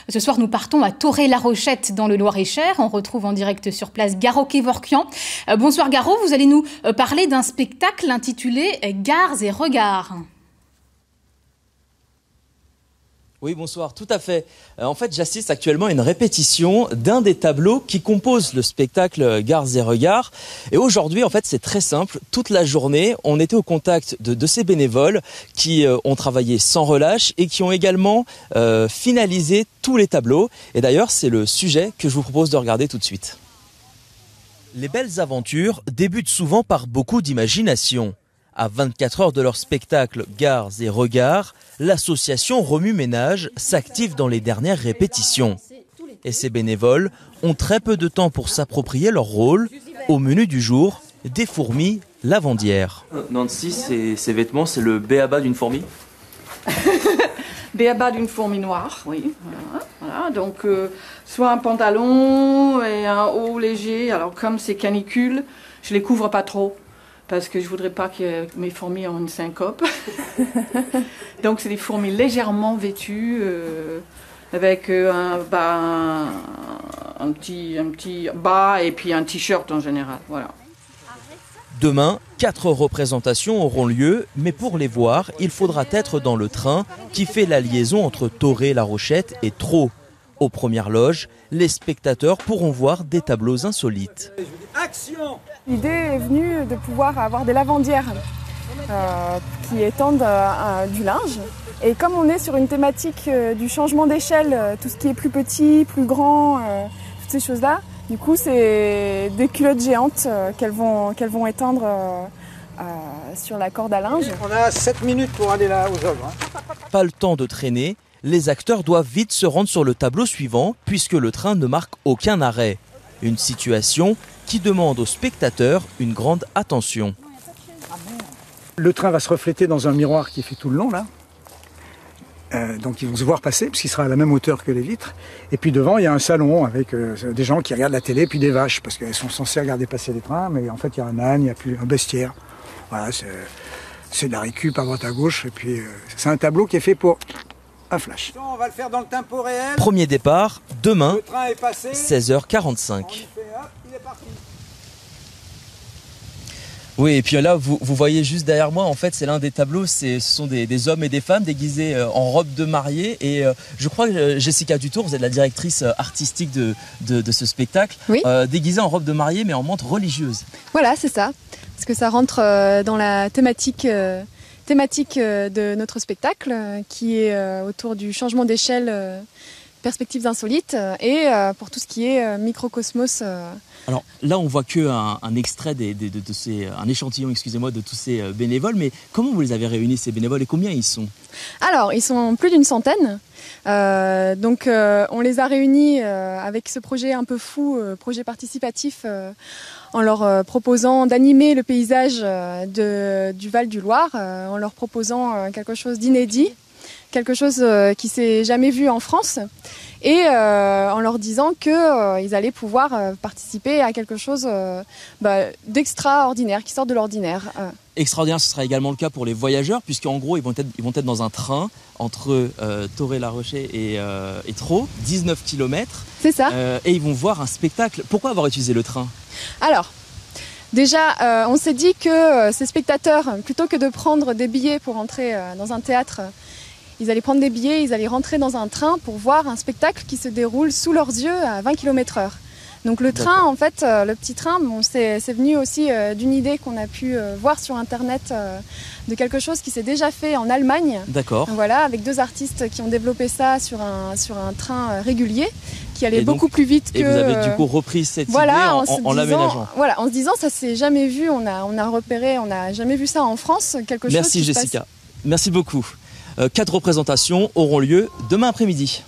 Ce soir, nous partons à Thoré-la-Rochette dans le Loir-et-Cher. On retrouve en direct sur place Garo Kevorkian. Bonsoir Garo, vous allez nous parler d'un spectacle intitulé Gares et regards. Oui, bonsoir, tout à fait. En fait, j'assiste actuellement à une répétition d'un des tableaux qui composent le spectacle Gares et regards. Et aujourd'hui, en fait, c'est très simple. Toute la journée, on était au contact de ces bénévoles qui ont travaillé sans relâche et qui ont également finalisé tous les tableaux. Et d'ailleurs, c'est le sujet que je vous propose de regarder tout de suite. Les belles aventures débutent souvent par beaucoup d'imagination. À 24 heures de leur spectacle Gares et regards, l'association Remue Ménage s'active dans les dernières répétitions. Et ces bénévoles ont très peu de temps pour s'approprier leur rôle. Au menu du jour, des fourmis lavandières. Nancy, ces vêtements, c'est le b.a.-ba d'une fourmi? B.a.-ba d'une fourmi noire, oui. Voilà. Donc, soit un pantalon et un haut léger. Alors, comme c'est canicule, je les couvre pas trop. Parce que je voudrais pas que mes fourmis aient une syncope. Donc c'est des fourmis légèrement vêtues, avec un petit bas et puis un t-shirt en général. Voilà. Demain, 4 représentations auront lieu, mais pour les voir, il faudra être dans le train qui fait la liaison entre Thoré-la-Rochette et Trot. Aux premières loges, les spectateurs pourront voir des tableaux insolites. L'idée est venue de pouvoir avoir des lavandières qui étendent du linge. Et comme on est sur une thématique du changement d'échelle, tout ce qui est plus petit, plus grand, toutes ces choses-là, du coup c'est des culottes géantes qu'elles vont étendre sur la corde à linge. On a 7 minutes pour aller là aux œuvres. Pas le temps de traîner. Les acteurs doivent vite se rendre sur le tableau suivant puisque le train ne marque aucun arrêt. Une situation qui demande aux spectateurs une grande attention. Le train va se refléter dans un miroir qui fait tout le long là. Donc ils vont se voir passer puisqu'il sera à la même hauteur que les vitres. Et puis devant il y a un salon avec des gens qui regardent la télé puis des vaches parce qu'elles sont censées regarder passer les trains. Mais en fait il y a un âne, il y a un bestiaire. Voilà, c'est de la récup à droite à gauche. Et puis c'est un tableau qui est fait pour un flash. On va le faire dans le tempo réel. Premier départ, demain, 16h45. Oui, et puis là, vous voyez juste derrière moi, en fait, c'est l'un des tableaux, ce sont des hommes et des femmes déguisés en robe de mariée. Et je crois que Jessica Dutour, vous êtes la directrice artistique de ce spectacle, oui. Déguisée en robe de mariée, mais en mante religieuse. Voilà, c'est ça. Parce que ça rentre dans la thématique de notre spectacle qui est autour du changement d'échelle, perspectives insolites et pour tout ce qui est microcosmos. Alors là, on voit que un extrait un échantillon, excusez-moi, de tous ces bénévoles. Mais comment vous les avez réunis, ces bénévoles, et combien ils sont? Alors, ils sont plus d'une centaine. Donc, on les a réunis avec ce projet un peu fou, projet participatif, en leur proposant d'animer le paysage du Val du Loir, en leur proposant quelque chose d'inédit, quelque chose qui s'est jamais vu en France, et en leur disant qu'ils allaient pouvoir participer à quelque chose d'extraordinaire, qui sort de l'ordinaire. Extraordinaire, ce sera également le cas pour les voyageurs, puisqu'en gros, ils vont être dans un train entre Thoré-la-Rochette et Trot, 19 km. C'est ça. Et ils vont voir un spectacle. Pourquoi avoir utilisé le train? Alors, déjà, on s'est dit que ces spectateurs, plutôt que de prendre des billets pour entrer dans un théâtre, ils allaient prendre des billets, ils allaient rentrer dans un train pour voir un spectacle qui se déroule sous leurs yeux à 20 km/h. Donc le train, en fait, le petit train, c'est venu aussi d'une idée qu'on a pu voir sur Internet de quelque chose qui s'est déjà fait en Allemagne. D'accord. Voilà, avec 2 artistes qui ont développé ça sur un train régulier qui allait beaucoup plus vite que... Et vous avez du coup repris cette idée en l'aménageant. Voilà, en se disant, ça s'est jamais vu, on a repéré, on n'a jamais vu ça en France, quelque chose. Merci Jessica, merci beaucoup. 4 représentations auront lieu demain après-midi.